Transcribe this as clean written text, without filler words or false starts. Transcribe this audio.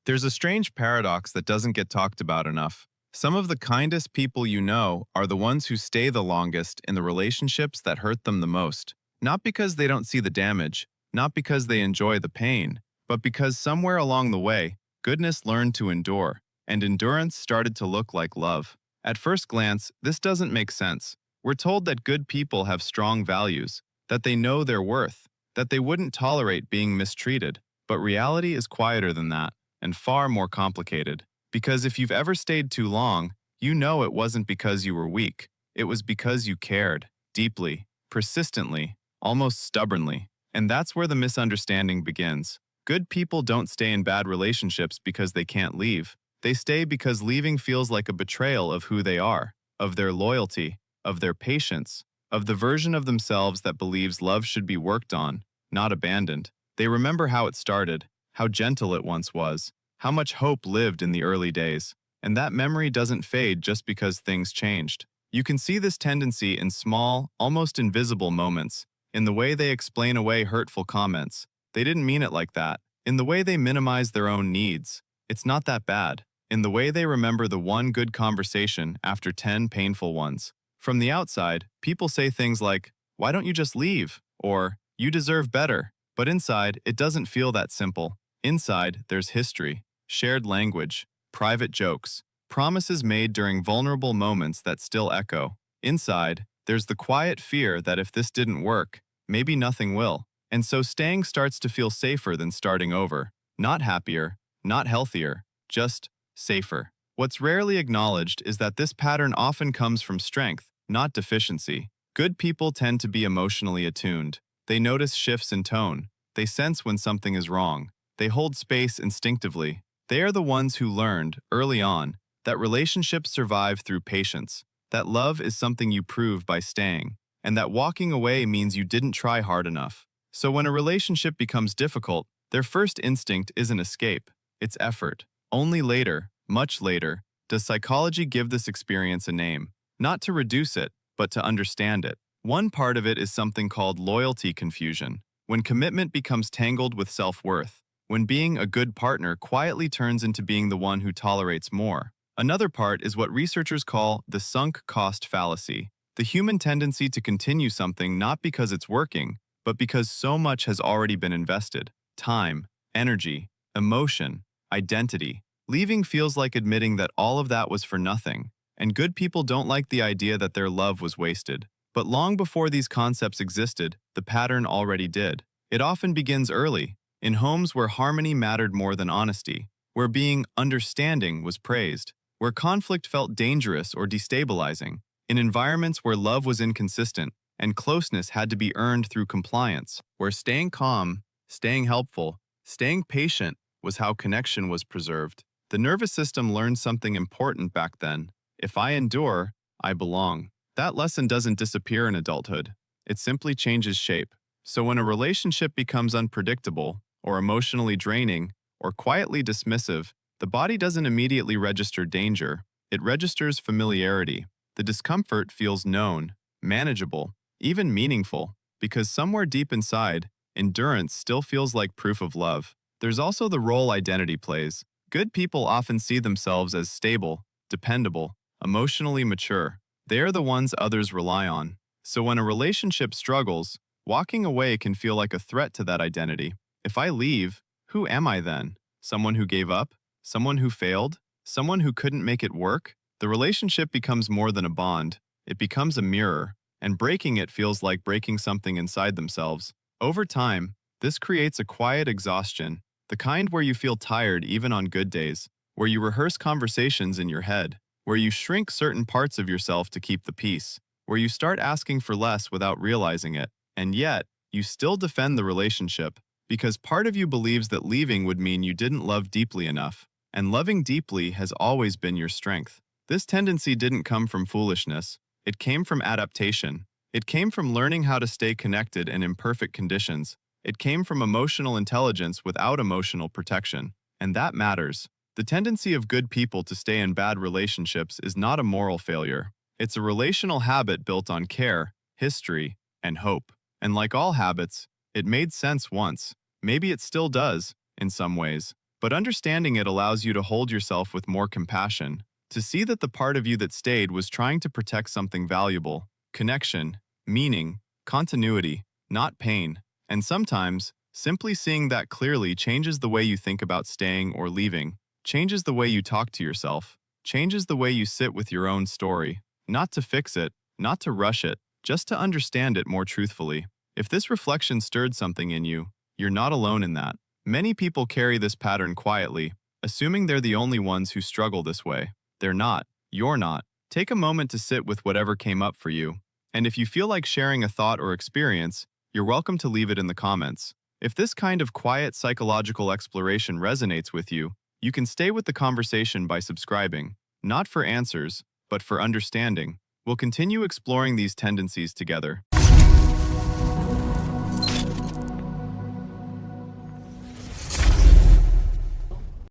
There's a strange paradox that doesn't get talked about enough. Some of the kindest people you know are the ones who stay the longest in the relationships that hurt them the most. Not because they don't see the damage, not because they enjoy the pain, but because somewhere along the way, goodness learned to endure, and endurance started to look like love. At first glance, this doesn't make sense. We're told that good people have strong values, that they know their worth, that they wouldn't tolerate being mistreated. But reality is quieter than that and far more complicated. Because if you've ever stayed too long, you know it wasn't because you were weak. It was because you cared, deeply, persistently, almost stubbornly. And that's where the misunderstanding begins. Good people don't stay in bad relationships because they can't leave. They stay because leaving feels like a betrayal of who they are, of their loyalty, of their patience, of the version of themselves that believes love should be worked on, not abandoned. They remember how it started, how gentle it once was, how much hope lived in the early days, and that memory doesn't fade just because things changed. You can see this tendency in small, almost invisible moments, in the way they explain away hurtful comments. They didn't mean it like that. In the way they minimize their own needs. It's not that bad. In the way they remember the one good conversation after 10 painful ones. From the outside, people say things like, "Why don't you just leave?" Or, "You deserve better." But inside, it doesn't feel that simple. Inside, there's history, shared language, private jokes, promises made during vulnerable moments that still echo. Inside, there's the quiet fear that if this didn't work, maybe nothing will. And so staying starts to feel safer than starting over. Not happier, not healthier, just safer. What's rarely acknowledged is that this pattern often comes from strength, not deficiency. Good people tend to be emotionally attuned. They notice shifts in tone. They sense when something is wrong. They hold space instinctively. They are the ones who learned, early on, that relationships survive through patience, that love is something you prove by staying, and that walking away means you didn't try hard enough. So when a relationship becomes difficult, their first instinct isn't escape, it's effort. Only later, much later, does psychology give this experience a name, not to reduce it, but to understand it. One part of it is something called loyalty confusion, when commitment becomes tangled with self-worth. When being a good partner quietly turns into being the one who tolerates more. Another part is what researchers call the sunk cost fallacy, the human tendency to continue something not because it's working, but because so much has already been invested. Time, energy, emotion, identity. Leaving feels like admitting that all of that was for nothing, and good people don't like the idea that their love was wasted. But long before these concepts existed, the pattern already did. It often begins early, in homes where harmony mattered more than honesty, where being understanding was praised, where conflict felt dangerous or destabilizing, in environments where love was inconsistent and closeness had to be earned through compliance, where staying calm, staying helpful, staying patient was how connection was preserved. The nervous system learned something important back then. If I endure, I belong. That lesson doesn't disappear in adulthood. It simply changes shape. So when a relationship becomes unpredictable, or emotionally draining, or quietly dismissive, the body doesn't immediately register danger. It registers familiarity. The discomfort feels known, manageable, even meaningful, because somewhere deep inside, endurance still feels like proof of love. There's also the role identity plays. Good people often see themselves as stable, dependable, emotionally mature. They are the ones others rely on. So when a relationship struggles, walking away can feel like a threat to that identity. If I leave, who am I then? Someone who gave up? Someone who failed? Someone who couldn't make it work? The relationship becomes more than a bond. It becomes a mirror, and breaking it feels like breaking something inside themselves. Over time, this creates a quiet exhaustion, the kind where you feel tired even on good days, where you rehearse conversations in your head, where you shrink certain parts of yourself to keep the peace, where you start asking for less without realizing it, and yet, you still defend the relationship, because part of you believes that leaving would mean you didn't love deeply enough, and loving deeply has always been your strength. This tendency didn't come from foolishness, it came from adaptation. It came from learning how to stay connected in imperfect conditions. It came from emotional intelligence without emotional protection. And that matters. The tendency of good people to stay in bad relationships is not a moral failure. It's a relational habit built on care, history, and hope. And like all habits, it made sense once. Maybe it still does, in some ways. But understanding it allows you to hold yourself with more compassion, to see that the part of you that stayed was trying to protect something valuable, connection, meaning, continuity, not pain. And sometimes, simply seeing that clearly changes the way you think about staying or leaving, changes the way you talk to yourself, changes the way you sit with your own story, not to fix it, not to rush it, just to understand it more truthfully. If this reflection stirred something in you, you're not alone in that. Many people carry this pattern quietly, assuming they're the only ones who struggle this way. They're not. You're not. Take a moment to sit with whatever came up for you. And if you feel like sharing a thought or experience, you're welcome to leave it in the comments. If this kind of quiet psychological exploration resonates with you, you can stay with the conversation by subscribing, not for answers, but for understanding. We'll continue exploring these tendencies together.